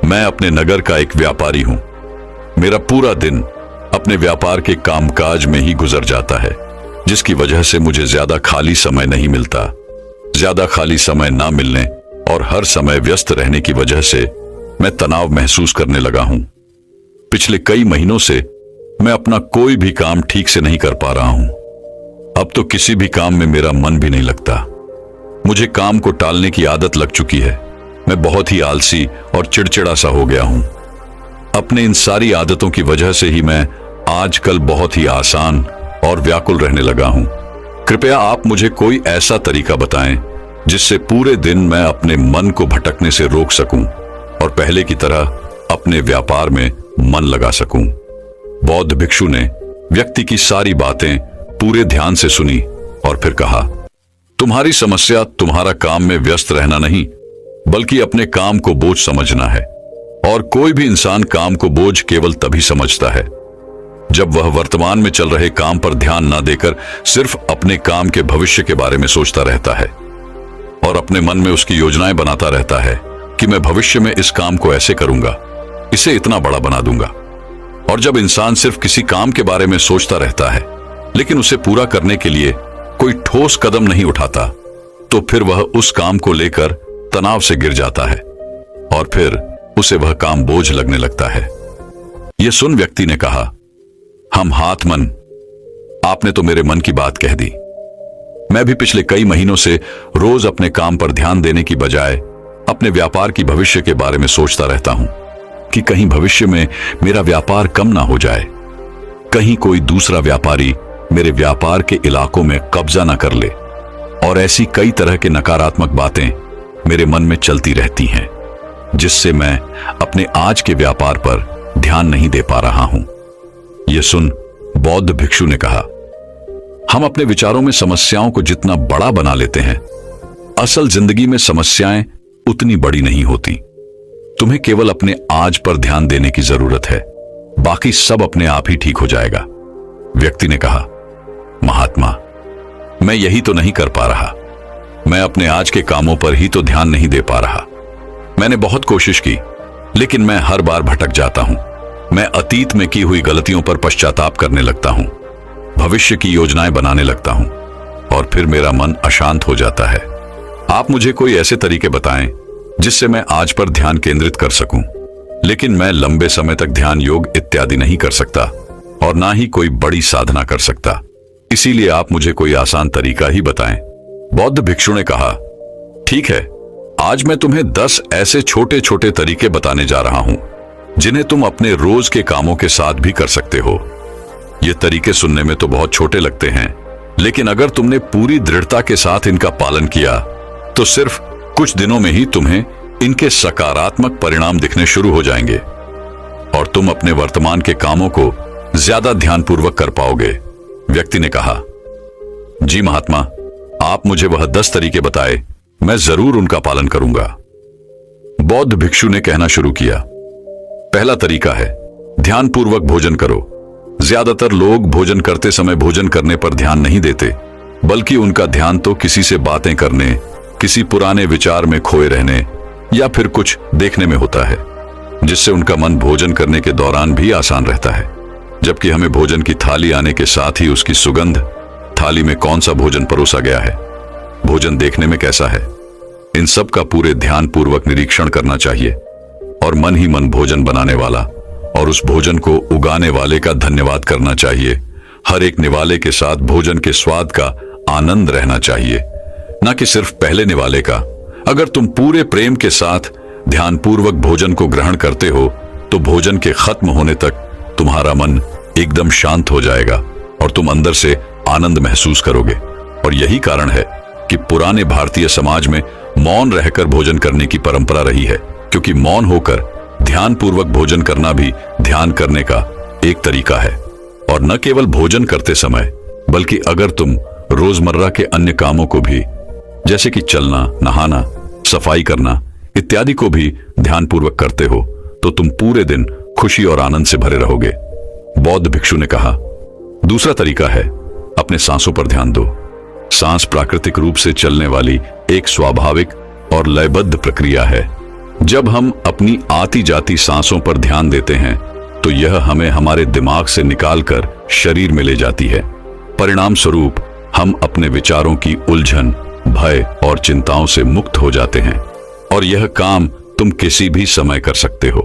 मैं अपने नगर का एक व्यापारी हूं। मेरा पूरा दिन अपने व्यापार के कामकाज में ही गुजर जाता है, जिसकी वजह से मुझे ज्यादा खाली समय नहीं मिलता। ज्यादा खाली समय ना मिलने और हर समय व्यस्त रहने की वजह से मैं तनाव महसूस करने लगा हूं। पिछले कई महीनों से मैं अपना कोई भी काम ठीक से नहीं कर पा रहा हूं। अब तो किसी भी काम में मेरा मन भी नहीं लगता। मुझे काम को टालने की आदत लग चुकी है। मैं बहुत ही आलसी और चिड़चिड़ा सा हो गया हूं। अपने इन सारी आदतों की वजह से ही मैं आजकल बहुत ही आसान और व्याकुल रहने लगा हूं। कृपया आप मुझे कोई ऐसा तरीका बताएं जिससे पूरे दिन मैं अपने मन को भटकने से रोक सकूं और पहले की तरह अपने व्यापार में मन लगा सकूं। बौद्ध भिक्षु ने व्यक्ति की सारी बातें पूरे ध्यान से सुनी और फिर कहा, तुम्हारी समस्या तुम्हारा काम में व्यस्त रहना नहीं, बल्कि अपने काम को बोझ समझना है। और कोई भी इंसान काम को बोझ केवल तभी समझता है जब वह वर्तमान में चल रहे काम पर ध्यान न देकर सिर्फ अपने काम के भविष्य के बारे में सोचता रहता है और अपने मन में उसकी योजनाएं बनाता रहता है कि मैं भविष्य में इस काम को ऐसे करूंगा, इसे इतना बड़ा बना दूंगा। और जब इंसान सिर्फ किसी काम के बारे में सोचता रहता है लेकिन उसे पूरा करने के लिए कोई ठोस कदम नहीं उठाता, तो फिर वह उस काम को लेकर तनाव से गिर जाता है और फिर उसे वह काम बोझ लगने लगता है। यह सुन व्यक्ति ने कहा, हम हाथ मन, आपने तो मेरे मन की बात कह दी। मैं भी पिछले कई महीनों से रोज अपने काम पर ध्यान देने की बजाय अपने व्यापार की भविष्य के बारे में सोचता रहता हूं कि कहीं भविष्य में मेरा व्यापार कम ना हो जाए, कहीं कोई दूसरा व्यापारी मेरे व्यापार के इलाकों में कब्जा ना कर ले। और ऐसी कई तरह के नकारात्मक बातें मेरे मन में चलती रहती हैं, जिससे मैं अपने आज के व्यापार पर ध्यान नहीं दे पा रहा हूं। यह सुन बौद्ध भिक्षु ने कहा, हम अपने विचारों में समस्याओं को जितना बड़ा बना लेते हैं, असल जिंदगी में समस्याएं उतनी बड़ी नहीं होती। तुम्हें केवल अपने आज पर ध्यान देने की जरूरत है, बाकी सब अपने आप ही ठीक हो जाएगा। व्यक्ति ने कहा, महात्मा, मैं यही तो नहीं कर पा रहा। मैं अपने आज के कामों पर ही तो ध्यान नहीं दे पा रहा। मैंने बहुत कोशिश की, लेकिन मैं हर बार भटक जाता हूं। मैं अतीत में की हुई गलतियों पर पश्चाताप करने लगता हूं, भविष्य की योजनाएं बनाने लगता हूं और फिर मेरा मन अशांत हो जाता है। आप मुझे कोई ऐसे तरीके बताएं जिससे मैं आज पर ध्यान केंद्रित कर सकूं, लेकिन मैं लंबे समय तक ध्यान योग इत्यादि नहीं कर सकता और ना ही कोई बड़ी साधना कर सकता। इसीलिए आप मुझे कोई आसान तरीका ही बताएं। बौद्ध भिक्षु ने कहा, ठीक है, आज मैं तुम्हें 10 ऐसे छोटे छोटे तरीके बताने जा रहा हूं जिन्हें तुम अपने रोज के कामों के साथ भी कर सकते हो। ये तरीके सुनने में तो बहुत छोटे लगते हैं, लेकिन अगर तुमने पूरी दृढ़ता के साथ इनका पालन किया तो सिर्फ कुछ दिनों में ही तुम्हें इनके सकारात्मक परिणाम दिखने शुरू हो जाएंगे और तुम अपने वर्तमान के कामों को ज्यादा ध्यानपूर्वक कर पाओगे। व्यक्ति ने कहा, जी महात्मा, आप मुझे वह 10 तरीके बताए, मैं जरूर उनका पालन करूंगा। बौद्ध भिक्षु ने कहना शुरू किया, पहला तरीका है ध्यानपूर्वक भोजन करो। ज्यादातर लोग भोजन करते समय भोजन करने पर ध्यान नहीं देते, बल्कि उनका ध्यान तो किसी से बातें करने, किसी पुराने विचार में खोए रहने या फिर कुछ देखने में होता है, जिससे उनका मन भोजन करने के दौरान भी आसान रहता है। जबकि हमें भोजन की थाली आने के साथ ही उसकी सुगंध, थाली में कौन सा भोजन परोसा गया है, भोजन देखने में कैसा है, इन सब का पूरे ध्यान पूर्वक निरीक्षण करना चाहिए और मन ही मन भोजन बनाने वाला और उस भोजन को उगाने वाले का धन्यवाद करना चाहिए। हर एक निवाले के साथ भोजन के स्वाद का आनंद रहना चाहिए, न कि सिर्फ पहले निवाले का। अगर तुम पूरे प्रेम के साथ ध्यानपूर्वक भोजन को ग्रहण करते हो तो भोजन के खत्म होने तक तुम्हारा मन एकदम शांत हो जाएगा और तुम अंदर से आनंद महसूस करोगे। और यही कारण है कि पुराने भारतीय समाज में मौन रहकर भोजन करने की परंपरा रही है, क्योंकि मौन होकर ध्यानपूर्वक भोजन करना भी ध्यान करने का एक तरीका है। और न केवल भोजन करते समय, बल्कि अगर तुम रोजमर्रा के अन्य कामों को भी, जैसे कि चलना, नहाना, सफाई करना इत्यादि को भी ध्यानपूर्वक करते हो, तो तुम पूरे दिन खुशी और आनंद से भरे रहोगे। बौद्ध भिक्षु ने कहा, दूसरा तरीका है अपने सांसों पर ध्यान दो। सांस प्राकृतिक रूप से चलने वाली एक स्वाभाविक और लयबद्ध प्रक्रिया है जब हम अपनी आती जाती सांसों पर ध्यान देते हैं तो यह हमें हमारे दिमाग से निकालकर शरीर में ले जाती है। परिणाम स्वरूप हम अपने विचारों की उलझन, भय और चिंताओं से मुक्त हो जाते हैं और यह काम तुम किसी भी समय कर सकते हो।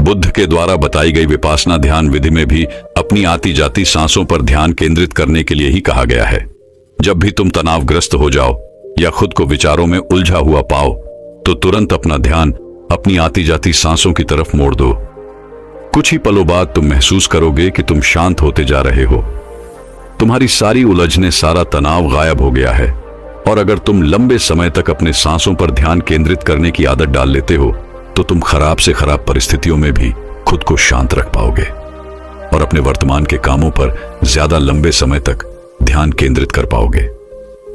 बुद्ध के द्वारा बताई गई विपासना ध्यान विधि में भी अपनी आती जाती सांसों पर ध्यान केंद्रित करने के लिए ही कहा गया है। जब भी तुम तनावग्रस्त हो जाओ या खुद को विचारों में उलझा हुआ पाओ तो तुरंत अपना ध्यान अपनी आती जाती सांसों की तरफ मोड़ दो। कुछ ही पलों बाद तुम महसूस करोगे कि तुम शांत होते जा रहे हो। तुम्हारी सारी उलझने, सारा तनाव गायब हो गया है। और अगर तुम लंबे समय तक अपने सांसों पर ध्यान केंद्रित करने की आदत डाल लेते हो तो तुम खराब से खराब परिस्थितियों में भी खुद को शांत रख पाओगे और अपने वर्तमान के कामों पर ज्यादा लंबे समय तक ध्यान केंद्रित कर पाओगे।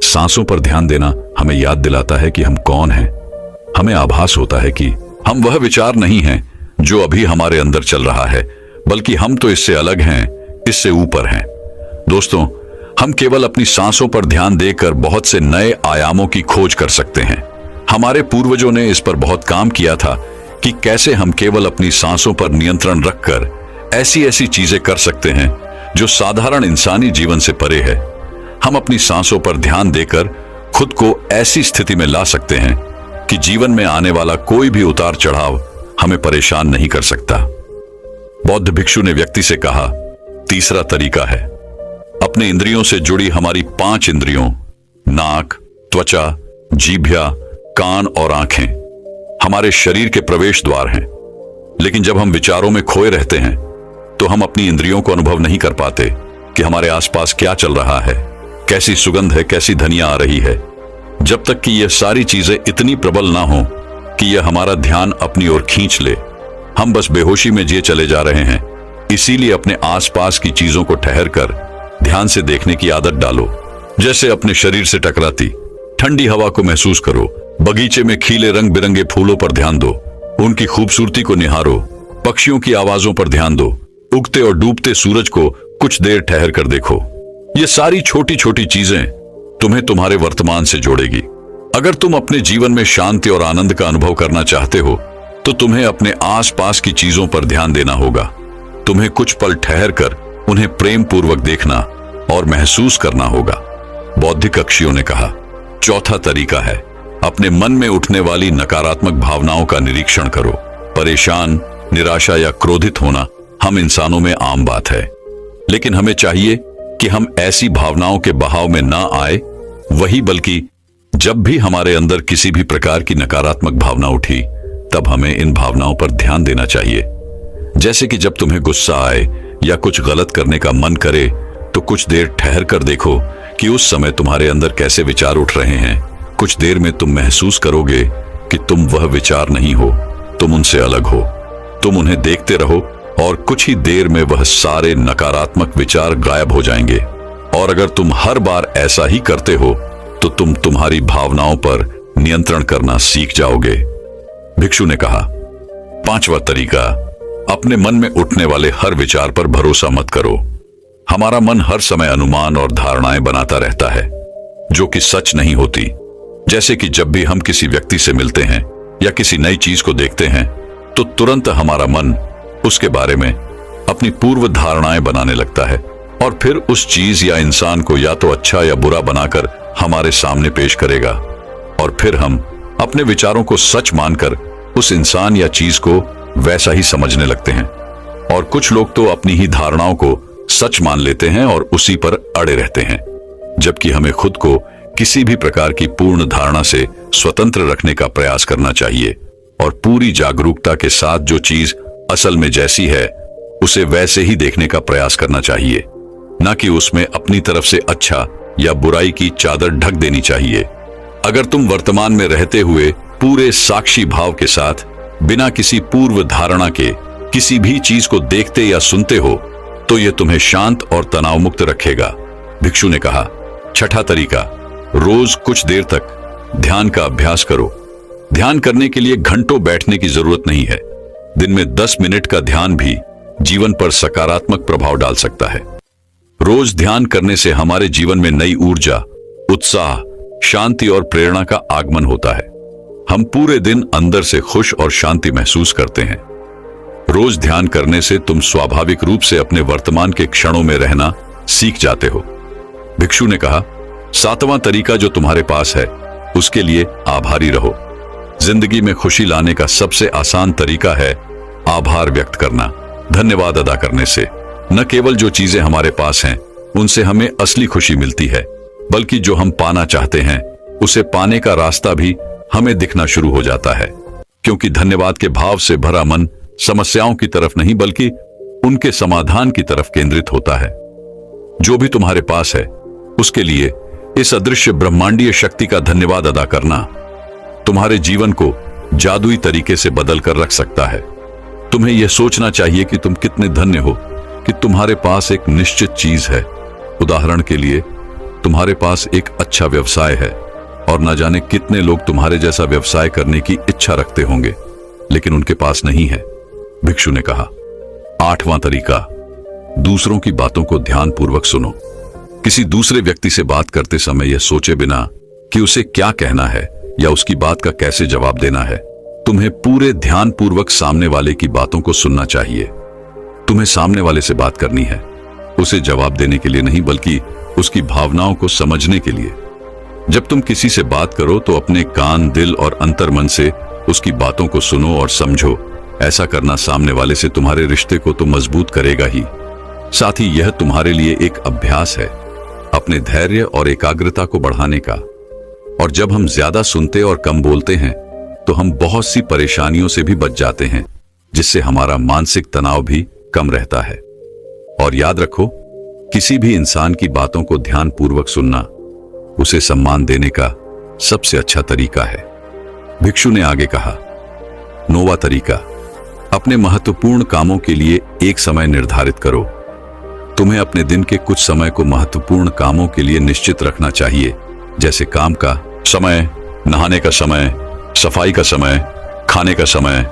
सांसों पर ध्यान देना हमें याद दिलाता है कि हम कौन हैं। हमें आभास होता है कि हम वह विचार नहीं हैं जो अभी हमारे अंदर चल रहा है, बल्कि हम तो इससे अलग हैं, इससे ऊपर हैं। दोस्तों, हम केवल अपनी सांसों पर ध्यान देकर बहुत से नए आयामों की खोज कर सकते हैं। हमारे पूर्वजों ने इस पर बहुत काम किया था कि कैसे हम केवल अपनी सांसों पर नियंत्रण रखकर ऐसी ऐसी चीजें कर सकते हैं जो साधारण इंसानी जीवन से परे है। हम अपनी सांसों पर ध्यान देकर खुद को ऐसी स्थिति में ला सकते हैं कि जीवन में आने वाला कोई भी उतार चढ़ाव हमें परेशान नहीं कर सकता। बौद्ध भिक्षु ने व्यक्ति से कहा, तीसरा तरीका है अपने इंद्रियों से जुड़ी हमारी 5 इंद्रियों नाक, त्वचा, जीभ्या, कान और आंखें हमारे शरीर के प्रवेश द्वार हैं। लेकिन जब हम विचारों में खोए रहते हैं तो हम अपनी इंद्रियों को अनुभव नहीं कर पाते कि हमारे आसपास क्या चल रहा है, कैसी सुगंध है, कैसी ध्वनियां आ रही है। जब तक कि यह सारी चीजें इतनी प्रबल ना हो कि यह हमारा ध्यान अपनी ओर खींच ले, हम बस बेहोशी में जिए चले जा रहे हैं। इसीलिए अपने आसपास की चीजों को ठहर कर ध्यान से देखने की आदत डालो। जैसे अपने शरीर से टकराती ठंडी हवा को महसूस करो, बगीचे में खिले रंग बिरंगे फूलों पर ध्यान दो, उनकी खूबसूरती को निहारो, पक्षियों की आवाजों पर ध्यान दो, उगते और डूबते सूरज को कुछ देर ठहर कर देखो। ये सारी छोटी छोटी चीजें तुम्हें तुम्हारे वर्तमान से जोड़ेगी। अगर तुम अपने जीवन में शांति और आनंद का अनुभव करना चाहते हो तो तुम्हें अपने आसपास की चीजों पर ध्यान देना होगा। तुम्हें कुछ पल ठहर कर उन्हें प्रेम पूर्वक देखना और महसूस करना होगा। बौद्धिक अक्षियों ने कहा, चौथा तरीका है अपने मन में उठने वाली नकारात्मक भावनाओं का निरीक्षण करो। परेशान, निराशा या क्रोधित होना हम इंसानों में आम बात है, लेकिन हमें चाहिए कि हम ऐसी भावनाओं के बहाव में ना आए। वही बल्कि जब भी हमारे अंदर किसी भी प्रकार की नकारात्मक भावना उठी तब हमें इन भावनाओं पर ध्यान देना चाहिए। जैसे कि जब तुम्हें गुस्सा आए या कुछ गलत करने का मन करे तो कुछ देर ठहर कर देखो कि उस समय तुम्हारे अंदर कैसे विचार उठ रहे हैं। कुछ देर में तुम महसूस करोगे कि तुम वह विचार नहीं हो, तुम उनसे अलग हो। तुम उन्हें देखते रहो और कुछ ही देर में वह सारे नकारात्मक विचार गायब हो जाएंगे। और अगर तुम हर बार ऐसा ही करते हो तो तुम तुम्हारी भावनाओं पर नियंत्रण करना सीख जाओगे। भिक्षु ने कहा, पांचवा तरीका, अपने मन में उठने वाले हर विचार पर भरोसा मत करो। हमारा मन हर समय अनुमान और धारणाएं बनाता रहता है जो कि सच नहीं होती। जैसे कि जब भी हम किसी व्यक्ति से मिलते हैं या किसी नई चीज को देखते हैं तो तुरंत हमारा मन उसके बारे में अपनी पूर्व धारणाएं बनाने लगता है और फिर उस चीज या इंसान को या तो अच्छा या बुरा बनाकर हमारे सामने पेश करेगा और फिर हम अपने विचारों को सच मानकर उस इंसान या चीज को वैसा ही समझने लगते हैं। और कुछ लोग तो अपनी ही धारणाओं को सच मान लेते हैं और उसी पर अड़े रहते हैं, जबकि हमें खुद को किसी भी प्रकार की पूर्ण धारणा से स्वतंत्र रखने का प्रयास करना चाहिए और पूरी जागरूकता के साथ जो चीज असल में जैसी है उसे वैसे ही देखने का प्रयास करना चाहिए, न कि उसमें अपनी तरफ से अच्छा या बुराई की चादर ढक देनी चाहिए। अगर तुम वर्तमान में रहते हुए पूरे साक्षी भाव के साथ बिना किसी पूर्व धारणा के किसी भी चीज को देखते या सुनते हो तो यह तुम्हें शांत और तनाव मुक्त रखेगा। भिक्षु ने कहा, छठा तरीका, रोज कुछ देर तक ध्यान का अभ्यास करो। ध्यान करने के लिए घंटों बैठने की जरूरत नहीं है। दिन में 10 मिनट का ध्यान भी जीवन पर सकारात्मक प्रभाव डाल सकता है। रोज ध्यान करने से हमारे जीवन में नई ऊर्जा, उत्साह, शांति और प्रेरणा का आगमन होता है। हम पूरे दिन अंदर से खुश और शांति महसूस करते हैं। रोज ध्यान करने से तुम स्वाभाविक रूप से अपने वर्तमान के क्षणों में रहना सीख जाते हो। भिक्षु ने कहा, 7वां तरीका जो तुम्हारे पास है उसके लिए आभारी रहो। जिंदगी में खुशी लाने का सबसे आसान तरीका है आभार व्यक्त करना। धन्यवाद अदा करने से न केवल जो चीजें हमारे पास हैं उनसे हमें असली खुशी मिलती है, बल्कि जो हम पाना चाहते हैं उसे पाने का रास्ता भी हमें दिखना शुरू हो जाता है। क्योंकि धन्यवाद के भाव से भरा मन समस्याओं की तरफ नहीं बल्कि उनके समाधान की तरफ केंद्रित होता है। जो भी तुम्हारे पास है उसके लिए इस अदृश्य ब्रह्मांडीय शक्ति का धन्यवाद अदा करना तुम्हारे जीवन को जादुई तरीके से बदल कर रख सकता है। तुम्हें यह सोचना चाहिए कि तुम कितने धन्य हो कि तुम्हारे पास एक निश्चित चीज है। उदाहरण के लिए, तुम्हारे पास एक अच्छा व्यवसाय है और न जाने कितने लोग तुम्हारे जैसा व्यवसाय करने की इच्छा रखते होंगे, लेकिन उनके पास नहीं है। भिक्षु ने कहा, 8वां तरीका, दूसरों की बातों को ध्यानपूर्वक सुनो। किसी दूसरे व्यक्ति से बात करते समय यह सोचे बिना कि उसे क्या कहना है या उसकी बात का कैसे जवाब देना है, तुम्हें पूरे ध्यानपूर्वक सामने वाले की बातों को सुनना चाहिए। तुम्हें सामने वाले से बात करनी है, उसे जवाब देने के लिए नहीं बल्कि उसकी भावनाओं को समझने के लिए। जब तुम किसी से बात करो तो अपने कान, दिल और अंतर्मन से उसकी बातों को सुनो और समझो। ऐसा करना सामने वाले से तुम्हारे रिश्ते को तो मजबूत करेगा ही, साथ ही यह तुम्हारे लिए एक अभ्यास है अपने धैर्य और एकाग्रता को बढ़ाने का। और जब हम ज्यादा सुनते और कम बोलते हैं तो हम बहुत सी परेशानियों से भी बच जाते हैं, जिससे हमारा मानसिक तनाव भी कम रहता है। और याद रखो, किसी भी इंसान की बातों को ध्यानपूर्वक सुनना उसे सम्मान देने का सबसे अच्छा तरीका है। भिक्षु ने आगे कहा, 9वां तरीका, अपने महत्वपूर्ण कामों के लिए एक समय निर्धारित करो। तुम्हें अपने दिन के कुछ समय को महत्वपूर्ण कामों के लिए निश्चित रखना चाहिए, जैसे काम का समय, नहाने का समय, सफाई का समय, खाने का समय।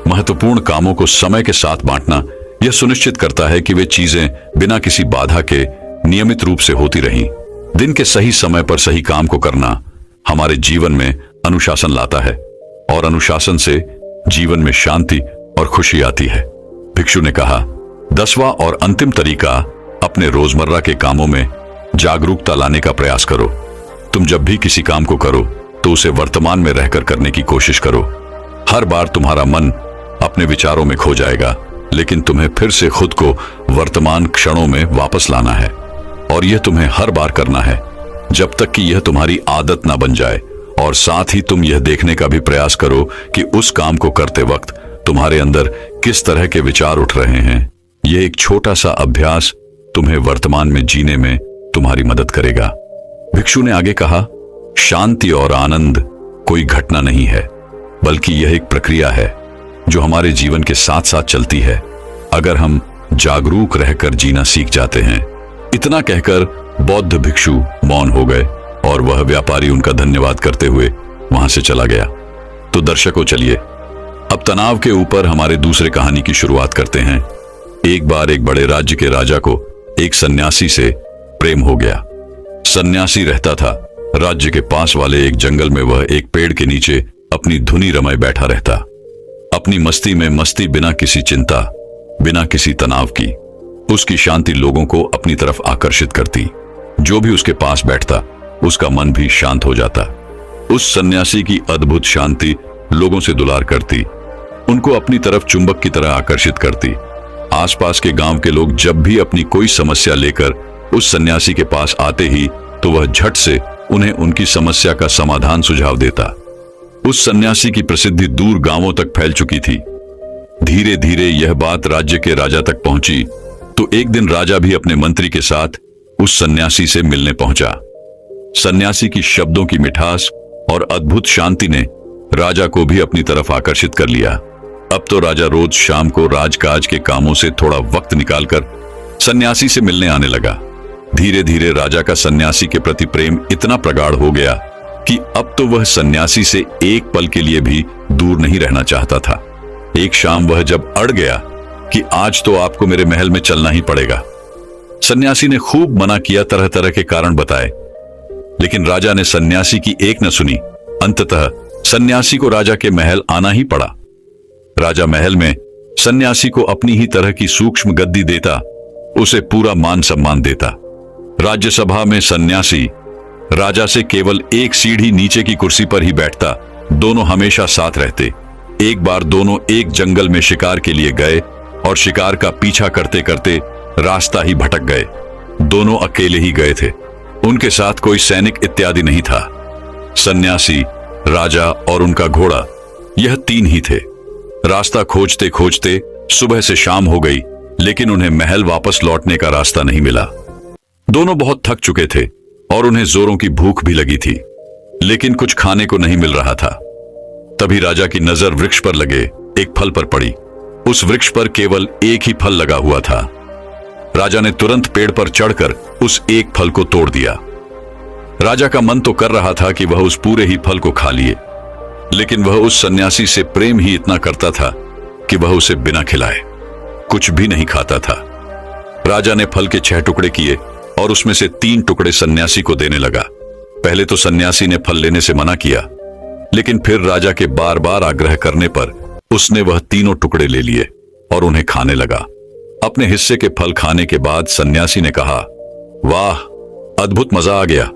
महत्वपूर्ण कामों को समय के साथ बांटना यह सुनिश्चित करता है कि वे चीजें बिना किसी बाधा के नियमित रूप से होती रहें। दिन के सही समय पर सही काम को करना हमारे जीवन में अनुशासन लाता है और अनुशासन से जीवन में शांति और खुशी आती है। भिक्षु ने कहा, 10वां और अंतिम तरीका, अपने रोजमर्रा के कामों में जागरूकता लाने का प्रयास करो। तुम जब भी किसी काम को करो तो उसे वर्तमान में रहकर करने की कोशिश करो। हर बार तुम्हारा मन अपने विचारों में खो जाएगा, लेकिन तुम्हें फिर से खुद को वर्तमान क्षणों में वापस लाना है। और यह तुम्हें हर बार करना है जब तक कि यह तुम्हारी आदत ना बन जाए। और साथ ही तुम यह देखने का भी प्रयास करो कि उस काम को करते वक्त तुम्हारे अंदर किस तरह के विचार उठ रहे हैं। यह एक छोटा सा अभ्यास तुम्हें वर्तमान में जीने में तुम्हारी मदद करेगा। भिक्षु ने आगे कहा, शांति और आनंद कोई घटना नहीं है, बल्कि यह एक प्रक्रिया है जो हमारे जीवन के साथ साथ चलती है, अगर हम जागरूक रहकर जीना सीख जाते हैं। इतना कहकर बौद्ध भिक्षु मौन हो गए और वह व्यापारी उनका धन्यवाद करते हुए वहां से चला गया। तो दर्शकों, चलिए अब तनाव के ऊपर हमारे दूसरे कहानी की शुरुआत करते हैं। एक बार एक बड़े राज्य के राजा को एक सन्यासी से प्रेम हो गया। सन्यासी रहता था राज्य के पास वाले एक जंगल में। वह एक पेड़ के नीचे अपनी धुनी रमाए बैठा रहता, अपनी मस्ती में मस्ती, बिना किसी चिंता, बिना किसी तनाव की। उसकी शांति लोगों को अपनी तरफ आकर्षित करती। जो भी उसके पास बैठता उसका मन भी शांत हो जाता। उस सन्यासी की अद्भुत शांति लोगों से दुलार करती, उनको अपनी तरफ चुंबक की तरह आकर्षित करती। आसपास के गांव के लोग जब भी अपनी कोई समस्या लेकर उस सन्यासी के पास आते ही तो वह झट से उन्हें उनकी समस्या का समाधान सुझाव देता। उस सन्यासी की प्रसिद्धि दूर गांवों तक फैल चुकी थी। धीरे धीरे यह बात राज्य के राजा तक पहुंची तो एक दिन राजा भी अपने मंत्री के साथ उस सन्यासी से मिलने पहुंचा। सन्यासी की शब्दों की मिठास और अद्भुत शांति ने राजा को भी अपनी तरफ आकर्षित कर लिया। अब तो राजा रोज शाम को राजकाज के कामों से थोड़ा वक्त निकालकर सन्यासी से मिलने आने लगा। धीरे धीरे राजा का सन्यासी के प्रति प्रेम इतना प्रगाढ़ हो गया कि अब तो वह सन्यासी से एक पल के लिए भी दूर नहीं रहना चाहता था। एक शाम वह जब अड़ गया कि आज तो आपको मेरे महल में चलना ही पड़ेगा। सन्यासी ने खूब मना किया, तरह तरह के कारण बताए, लेकिन राजा ने सन्यासी की एक न सुनी। अंततः सन्यासी को राजा के महल आना ही पड़ा। राजा महल में सन्यासी को अपनी ही तरह की सूक्ष्म गद्दी देता, उसे पूरा मान सम्मान देता। राज्यसभा में सन्यासी राजा से केवल एक सीढ़ी नीचे की कुर्सी पर ही बैठता। दोनों हमेशा साथ रहते। एक बार दोनों एक जंगल में शिकार के लिए गए और शिकार का पीछा करते करते रास्ता ही भटक गए। दोनों अकेले ही गए थे, उनके साथ कोई सैनिक इत्यादि नहीं था। सन्यासी, राजा और उनका घोड़ा, यह तीन ही थे। रास्ता खोजते खोजते सुबह से शाम हो गई, लेकिन उन्हें महल वापस लौटने का रास्ता नहीं मिला। दोनों बहुत थक चुके थे और उन्हें जोरों की भूख भी लगी थी, लेकिन कुछ खाने को नहीं मिल रहा था। तभी राजा की नजर वृक्ष पर लगे एक फल पर पड़ी। उस वृक्ष पर केवल एक ही फल लगा हुआ था। राजा ने तुरंत पेड़ पर चढ़कर उस एक फल को तोड़ दिया। राजा का मन तो कर रहा था कि वह उस पूरे ही फल को खा लिए, लेकिन वह उस सन्यासी से प्रेम ही इतना करता था कि वह उसे बिना खिलाए कुछ भी नहीं खाता था। राजा ने फल के 6 टुकड़े किए और उसमें से 3 टुकड़े सन्यासी को देने लगा। पहले तो सन्यासी ने फल लेने से मना किया, लेकिन फिर राजा के बार बार आग्रह करने पर उसने वह तीनों टुकड़े ले लिए और उन्हें खाने लगा। अपने हिस्से के फल खाने के बाद सन्यासी ने कहा, वाह, अद्भुत मजा आ गया।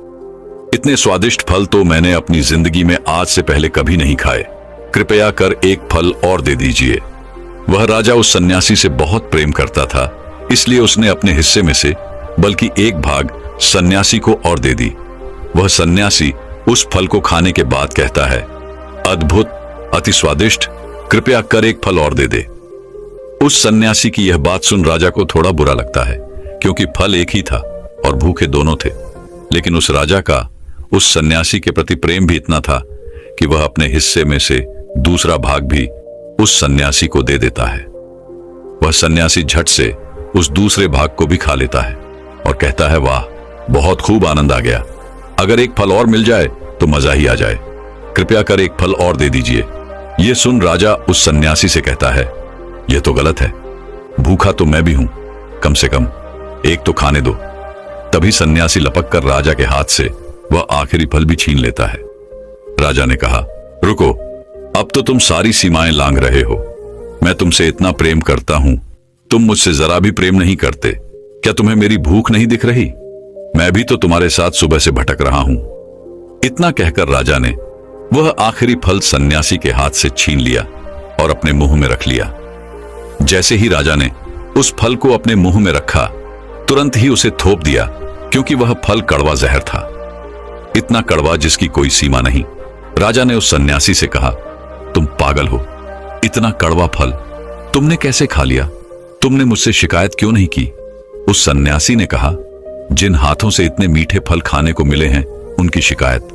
इतने स्वादिष्ट फल तो मैंने अपनी जिंदगी में आज से पहले कभी नहीं खाए। कृपया कर एक फल और दे दीजिए। वह राजा उस सन्यासी से बहुत प्रेम करता था, इसलिए उसने अपने हिस्से में से बल्कि एक भाग सन्यासी को और दे दी। वह सन्यासी उस फल को खाने के बाद कहता है, अद्भुत, अति स्वादिष्ट, कृपया कर एक फल और दे दे। उस सन्यासी की यह बात सुन राजा को थोड़ा बुरा लगता है, क्योंकि फल एक ही था और भूखे दोनों थे। लेकिन उस राजा का उस सन्यासी के प्रति प्रेम भी इतना था कि वह अपने हिस्से में से दूसरा भाग भी उस सन्यासी को दे देता है। वह सन्यासी झट से उस दूसरे भाग को भी खा लेता है और कहता है, वाह, बहुत खूब, आनंद आ गया। अगर एक फल और मिल जाए तो मजा ही आ जाए। कृपया कर एक फल और दे दीजिए। यह सुन राजा उस सन्यासी से कहता है, यह तो गलत है, भूखा तो मैं भी हूं, कम से कम एक तो खाने दो। तभी सन्यासी लपक कर राजा के हाथ से वह आखिरी फल भी छीन लेता है। राजा ने कहा, रुको, अब तो तुम सारी सीमाएं लांघ रहे हो। मैं तुमसे इतना प्रेम करता हूं, तुम मुझसे जरा भी प्रेम नहीं करते। क्या तुम्हें मेरी भूख नहीं दिख रही? मैं भी तो तुम्हारे साथ सुबह से भटक रहा हूं। इतना कहकर राजा ने वह आखिरी फल सन्यासी के हाथ से छीन लिया और अपने मुंह में रख लिया। जैसे ही राजा ने उस फल को अपने मुंह में रखा, तुरंत ही उसे थोप दिया, क्योंकि वह फल कड़वा जहर था। इतना कड़वा जिसकी कोई सीमा नहीं। राजा ने उस सन्यासी से कहा, तुम पागल हो, इतना कड़वा फल तुमने कैसे खा लिया? तुमने मुझसे शिकायत क्यों नहीं की? उस सन्यासी ने कहा, जिन हाथों से इतने मीठे फल खाने को मिले हैं, उनकी शिकायत,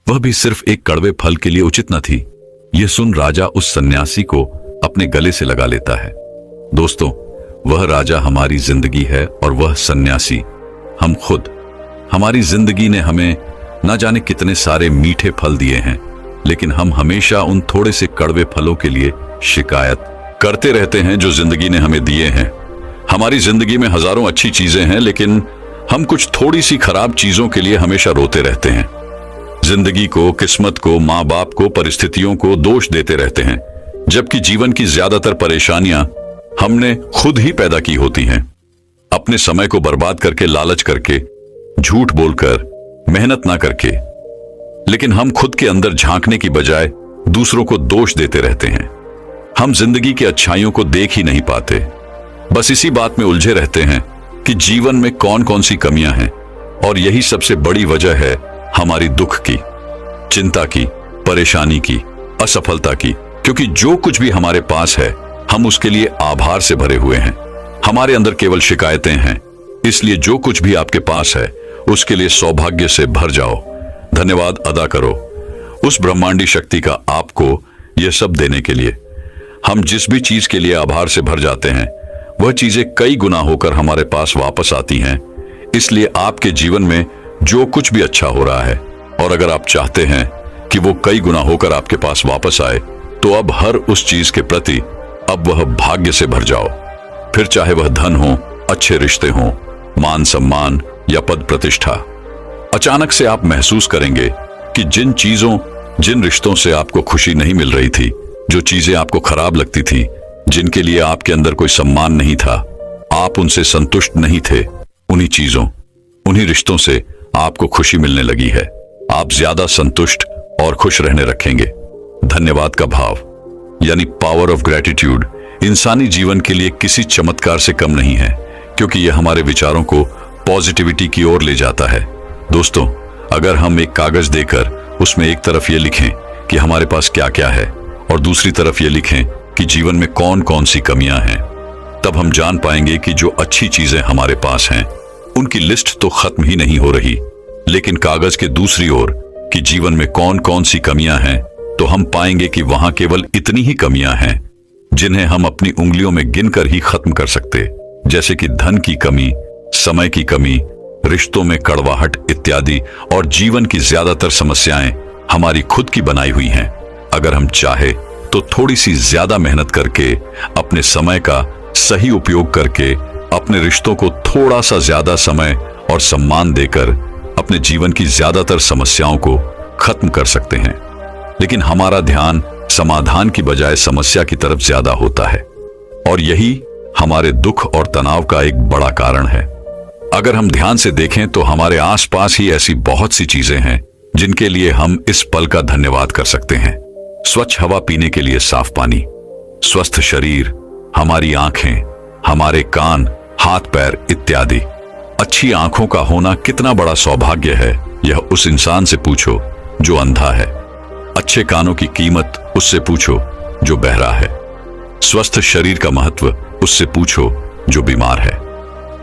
वह भी सिर्फ एक कड़वे फल के लिए उचित न थी। यह सुन राजा उस सन्यासी को अपने गले से लगा लेता है। दोस्तों, वह राजा हमारी जिंदगी है और वह सन्यासी हम खुद। हमारी जिंदगी ने हमें न जाने कितने सारे मीठे फल दिए हैं, लेकिन हम हमेशा उन थोड़े से कड़वे फलों के लिए शिकायत करते रहते हैं जो जिंदगी ने हमें दिए हैं। हमारी जिंदगी में हजारों अच्छी चीजें हैं, लेकिन हम कुछ थोड़ी सी खराब चीजों के लिए हमेशा रोते रहते हैं। जिंदगी को, किस्मत को, माँ बाप को, परिस्थितियों को दोष देते रहते हैं, जबकि जीवन की ज्यादातर परेशानियां हमने खुद ही पैदा की होती हैं। अपने समय को बर्बाद करके, लालच करके, झूठ बोलकर, मेहनत ना करके। लेकिन हम खुद के अंदर झांकने की बजाय दूसरों को दोष देते रहते हैं। हम जिंदगी की अच्छाइयों को देख ही नहीं पाते, बस इसी बात में उलझे रहते हैं कि जीवन में कौन कौन सी कमियां हैं। और यही सबसे बड़ी वजह है हमारी दुख की, चिंता की, परेशानी की, असफलता की। क्योंकि जो कुछ भी हमारे पास है, हम उसके लिए आभार से भरे हुए हैं। हमारे अंदर केवल शिकायतें हैं। इसलिए जो कुछ भी आपके पास है, उसके लिए सौभाग्य से भर जाओ, धन्यवाद अदा करो उस ब्रह्मांडी शक्ति का, आपको यह सब देने के लिए। हम जिस भी चीज के लिए आभार से भर जाते हैं, वह चीजें कई गुना होकर हमारे पास वापस आती हैं। इसलिए आपके जीवन में जो कुछ भी अच्छा हो रहा है, और अगर आप चाहते हैं कि वो कई गुना होकर आपके पास वापस आए, तो अब हर उस चीज के प्रति अब वह भाग्य से भर जाओ। फिर चाहे वह धन हो, अच्छे रिश्ते हो, मान सम्मान या पद प्रतिष्ठा। अचानक से आप महसूस करेंगे कि जिन चीजों जिन रिश्तों से आपको खुशी नहीं मिल रही थी, जो चीजें आपको खराब लगती थी, जिनके लिए आपके अंदर कोई सम्मान नहीं था, आप उनसे संतुष्ट नहीं थे, उन्हीं चीजों, उन्हीं रिश्तों से आपको खुशी मिलने लगी है। आप ज्यादा संतुष्ट और खुश रहने रखेंगे। धन्यवाद का भाव यानी पावर ऑफ ग्रेटिट्यूड इंसानी जीवन के लिए किसी चमत्कार से कम नहीं है, क्योंकि यह हमारे विचारों को पॉजिटिविटी की ओर ले जाता है। दोस्तों, अगर हम एक कागज देकर उसमें एक तरफ ये लिखें कि हमारे पास क्या क्या है और दूसरी तरफ ये लिखें कि जीवन में कौन कौन सी कमियां हैं, तब हम जान पाएंगे कि जो अच्छी चीजें हमारे पास हैं उनकी लिस्ट तो खत्म ही नहीं हो रही, लेकिन कागज के दूसरी ओर कि जीवन में कौन कौन सी कमियां हैं, तो हम पाएंगे कि वहां केवल इतनी ही कमियां हैं जिन्हें हम अपनी उंगलियों में गिनकर ही खत्म कर सकते, जैसे कि धन की कमी, समय की कमी, रिश्तों में कड़वाहट इत्यादि। और जीवन की ज्यादातर समस्याएं हमारी खुद की बनाई हुई हैं। अगर हम चाहे तो थोड़ी सी ज्यादा मेहनत करके, अपने समय का सही उपयोग करके, अपने रिश्तों को थोड़ा सा ज्यादा समय और सम्मान देकर अपने जीवन की ज्यादातर समस्याओं को खत्म कर सकते हैं। लेकिन हमारा ध्यान समाधान की बजाय समस्या की तरफ ज्यादा होता है, और यही हमारे दुख और तनाव का एक बड़ा कारण है। अगर हम ध्यान से देखें तो हमारे आसपास ही ऐसी बहुत सी चीजें हैं जिनके लिए हम इस पल का धन्यवाद कर सकते हैं। स्वच्छ हवा पीने के लिए साफ पानी, स्वस्थ शरीर, हमारी आंखें, हमारे कान, हाथ पैर इत्यादि। अच्छी आंखों का होना कितना बड़ा सौभाग्य है, यह उस इंसान से पूछो जो अंधा है। अच्छे कानों की कीमत उससे पूछो जो बहरा है। स्वस्थ शरीर का महत्व उससे पूछो जो बीमार है।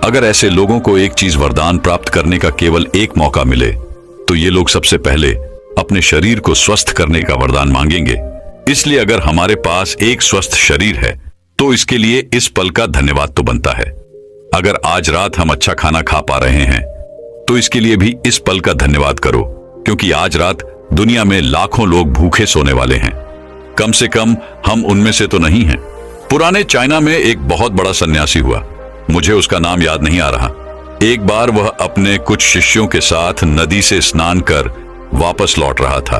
अगर ऐसे लोगों को एक चीज वरदान प्राप्त करने का केवल एक मौका मिले, तो ये लोग सबसे पहले अपने शरीर को स्वस्थ करने का वरदान मांगेंगे। इसलिए अगर हमारे पास एक स्वस्थ शरीर है तो इसके लिए इस पल का धन्यवाद तो बनता है। अगर आज रात हम अच्छा खाना खा पा रहे हैं तो इसके लिए भी इस पल का धन्यवाद करो, क्योंकि आज रात दुनिया में लाखों लोग भूखे सोने वाले हैं। कम से कम हम उनमें से तो नहीं हैं। पुराने चाइना में एक बहुत बड़ा सन्यासी हुआ, मुझे उसका नाम याद नहीं आ रहा। एक बार वह अपने कुछ शिष्यों के साथ नदी से स्नान कर वापस लौट रहा था।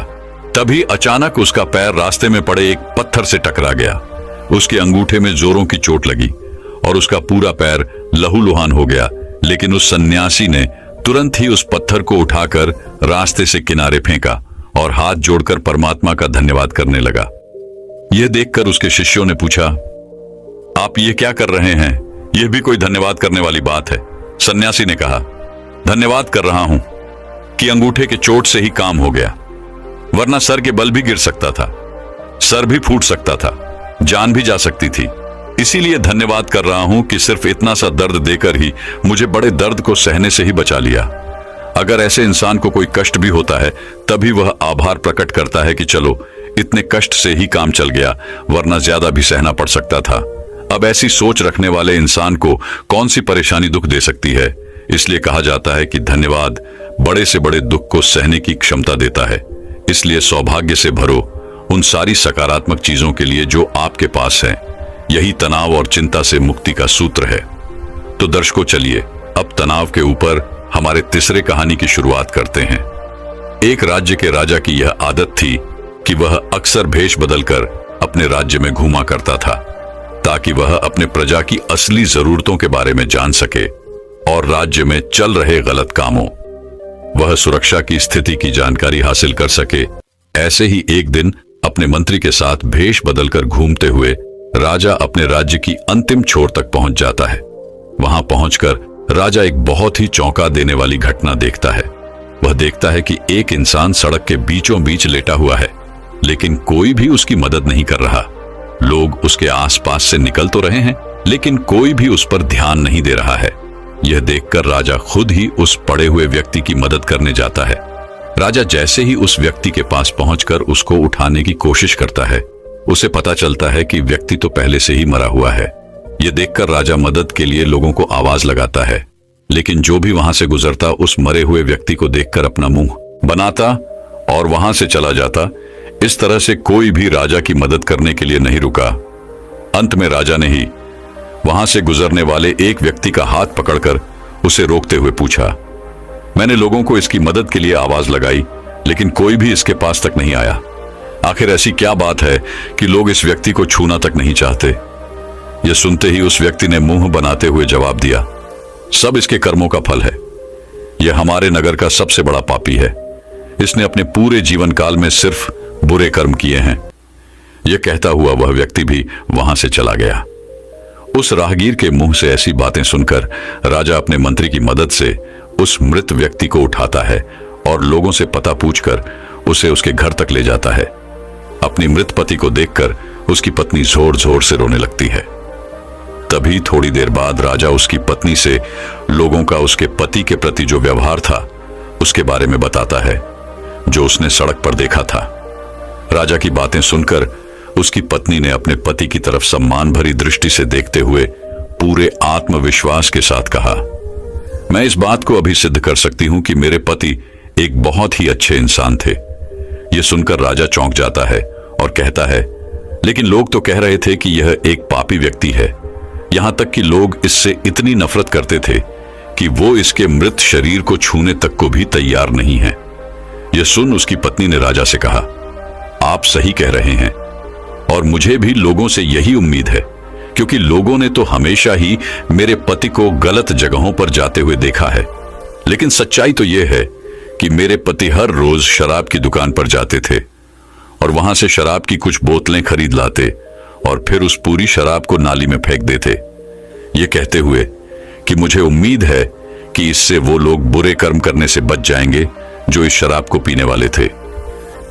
तभी अचानक उसका पैर रास्ते में पड़े एक पत्थर से टकरा गया। उसके अंगूठे में जोरों की चोट लगी और उसका पूरा पैर लहूलुहान हो गया। लेकिन उस सन्यासी ने तुरंत ही उस पत्थर को उठाकर रास्ते से किनारे फेंका और हाथ जोड़कर परमात्मा का धन्यवाद करने लगा। यह देखकर उसके शिष्यों ने पूछा, आप ये क्या कर रहे हैं? यह भी कोई धन्यवाद करने वाली बात है? सन्यासी ने कहा, धन्यवाद कर रहा हूं कि अंगूठे के चोट से ही काम हो गया, वरना सर के बल भी गिर सकता था, सर भी फूट सकता था, जान भी जा सकती थी। इसीलिए धन्यवाद कर रहा हूं कि सिर्फ इतना सा दर्द देकर ही मुझे बड़े दर्द को सहने से ही बचा लिया। अगर ऐसे इंसान को कोई कष्ट भी होता है तभी वह आभार प्रकट करता है कि चलो इतने कष्ट से ही काम चल गया, वरना ज्यादा भी सहना पड़ सकता था। अब ऐसी सोच रखने वाले इंसान को कौन सी परेशानी दुख दे सकती है? इसलिए कहा जाता है कि धन्यवाद बड़े से बड़े दुख को सहने की क्षमता देता है। इसलिए सौभाग्य से भरो उन सारी सकारात्मक चीजों के लिए जो आपके पास है। यही तनाव और चिंता से मुक्ति का सूत्र है। तो दर्शकों, चलिए अब तनाव के ऊपर हमारे तीसरे कहानी की शुरुआत करते हैं। एक राज्य के राजा की यह आदत थी कि वह अक्सर भेष बदलकर अपने राज्य में घूमा करता था, ताकि वह अपने प्रजा की असली जरूरतों के बारे में जान सके और राज्य में चल रहे गलत कामों, वह सुरक्षा की स्थिति की जानकारी हासिल कर सके। ऐसे ही एक दिन अपने मंत्री के साथ भेष बदलकर घूमते हुए राजा अपने राज्य की अंतिम छोर तक पहुंच जाता है। वहां पहुंचकर राजा एक बहुत ही चौंका देने वाली घटना देखता है। वह देखता है कि एक इंसान सड़क के बीचों बीच लेटा हुआ है, लेकिन कोई भी उसकी मदद नहीं कर रहा। लोग उसके आसपास से निकल तो रहे हैं, लेकिन कोई भी उस पर ध्यान नहीं दे रहा है। यह देखकर राजा खुद ही उस पड़े हुए व्यक्ति की मदद करने जाता है। राजा जैसे ही उस व्यक्ति के पास पहुंचकर उसको उठाने की कोशिश करता है, उसे पता चलता है कि व्यक्ति तो पहले से ही मरा हुआ है। यह देखकर राजा मदद के लिए लोगों को आवाज लगाता है, लेकिन जो भी वहां से गुजरता उस मरे हुए व्यक्ति को देखकर अपना मुंह बनाता और वहां से चला जाता। इस तरह से कोई भी राजा की मदद करने के लिए नहीं रुका। अंत में राजा ने ही वहां से गुजरने वाले एक व्यक्ति का हाथ पकड़कर उसे रोकते हुए पूछा, मैंने लोगों को इसकी मदद के लिए आवाज लगाई, लेकिन कोई भी इसके पास तक नहीं आया। आखिर ऐसी क्या बात है कि लोग इस व्यक्ति को छूना तक नहीं चाहते? यह सुनते ही उस व्यक्ति ने मुंह बनाते हुए जवाब दिया, सब इसके कर्मों का फल है। यह हमारे नगर का सबसे बड़ा पापी है। इसने अपने पूरे जीवन काल में सिर्फ बुरे कर्म किए हैं। यह कहता हुआ वह व्यक्ति भी वहां से चला गया। उस राहगीर के मुंह से ऐसी बातें सुनकर राजा अपने मंत्री की मदद से उस मृत व्यक्ति को उठाता है और लोगों से पता पूछकर उसे उसके घर तक ले जाता है। अपनी मृत पति को देखकर उसकी पत्नी जोर जोर से रोने लगती है। तभी थोड़ी देर बाद राजा उसकी पत्नी से लोगों का उसके पति के प्रति जो व्यवहार था उसके बारे में बताता है, जो उसने सड़क पर देखा था। राजा की बातें सुनकर उसकी पत्नी ने अपने पति की तरफ सम्मान भरी दृष्टि से देखते हुए पूरे आत्मविश्वास के साथ कहा, मैं इस बात को अभी सिद्ध कर सकती हूं कि मेरे पति एक बहुत ही अच्छे इंसान थे। यह सुनकर राजा चौंक जाता है और कहता है, लेकिन लोग तो कह रहे थे कि यह एक पापी व्यक्ति है। यहां तक कि लोग इससे इतनी नफरत करते थे कि वो इसके मृत शरीर को छूने तक को भी तैयार नहीं है। यह सुन उसकी पत्नी ने राजा से कहा, आप सही कह रहे हैं और मुझे भी लोगों से यही उम्मीद है, क्योंकि लोगों ने तो हमेशा ही मेरे पति को गलत जगहों पर जाते हुए देखा है। लेकिन सच्चाई तो यह है कि मेरे पति हर रोज शराब की दुकान पर जाते थे और वहां से शराब की कुछ बोतलें खरीद लाते और फिर उस पूरी शराब को नाली में फेंक देते, ये कहते हुए कि मुझे उम्मीद है कि इससे वो लोग बुरे कर्म करने से बच जाएंगे जो इस शराब को पीने वाले थे।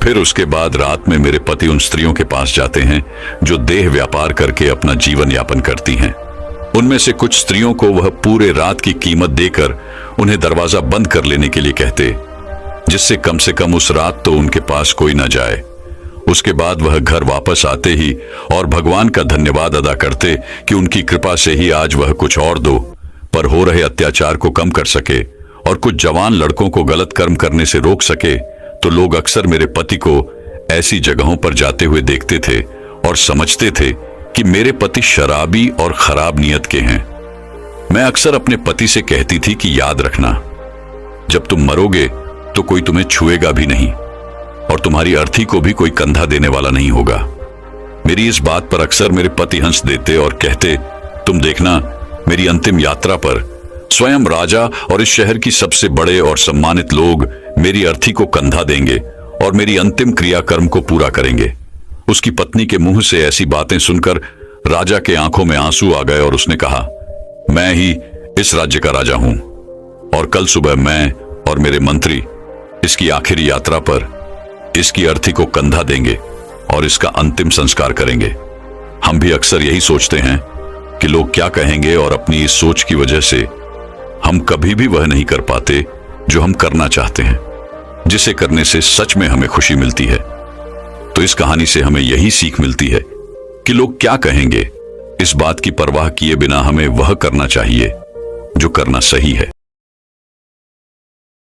फिर उसके बाद रात में मेरे पति उन स्त्रियों के पास जाते हैं जो देह व्यापार करके अपना जीवन यापन करती हैं। उनमें से कुछ स्त्रियों को वह पूरे रात की कीमत देकर उन्हें दरवाजा बंद कर लेने के लिए कहते, जिससे कम से कम उस रात तो उनके पास कोई न जाए। उसके बाद वह घर वापस आते ही और भगवान का धन्यवाद अदा करते कि उनकी कृपा से ही आज वह कुछ और दो पर हो रहे अत्याचार को कम कर सके और कुछ जवान लड़कों को गलत कर्म करने से रोक सके, तो लोग अक्सर मेरे पति को ऐसी जगहों पर जाते हुए देखते थे और समझते थे कि मेरे पति शराबी और खराब नियत के हैं। मैं अक्सर अपने पति से कहती थी कि याद रखना, जब तुम मरोगे तो कोई तुम्हें छुएगा भी नहीं और तुम्हारी अर्थी को भी कोई कंधा देने वाला नहीं होगा। मेरी इस बात पर अक्सर मेरे पति हंस देते और कहते, तुम देखना, मेरी अंतिम यात्रा पर स्वयं राजा और इस शहर की सबसे बड़े और सम्मानित लोग मेरी अर्थी को कंधा देंगे और मेरी अंतिम क्रियाकर्म को पूरा करेंगे। उसकी पत्नी के मुंह से ऐसी बातें सुनकर राजा के आंखों में आंसू आ गए और उसने कहा, मैं ही इस राज्य का राजा हूं और कल सुबह मैं और मेरे मंत्री इसकी आखिरी यात्रा पर इसकी अर्थी को कंधा देंगे और इसका अंतिम संस्कार करेंगे। हम भी अक्सर यही सोचते हैं कि लोग क्या कहेंगे और अपनी इस सोच की वजह से हम कभी भी वह नहीं कर पाते जो हम करना चाहते हैं, जिसे करने से सच में हमें खुशी मिलती है। तो इस कहानी से हमें यही सीख मिलती है कि लोग क्या कहेंगे, इस बात की परवाह किए बिना हमें वह करना चाहिए जो करना सही है।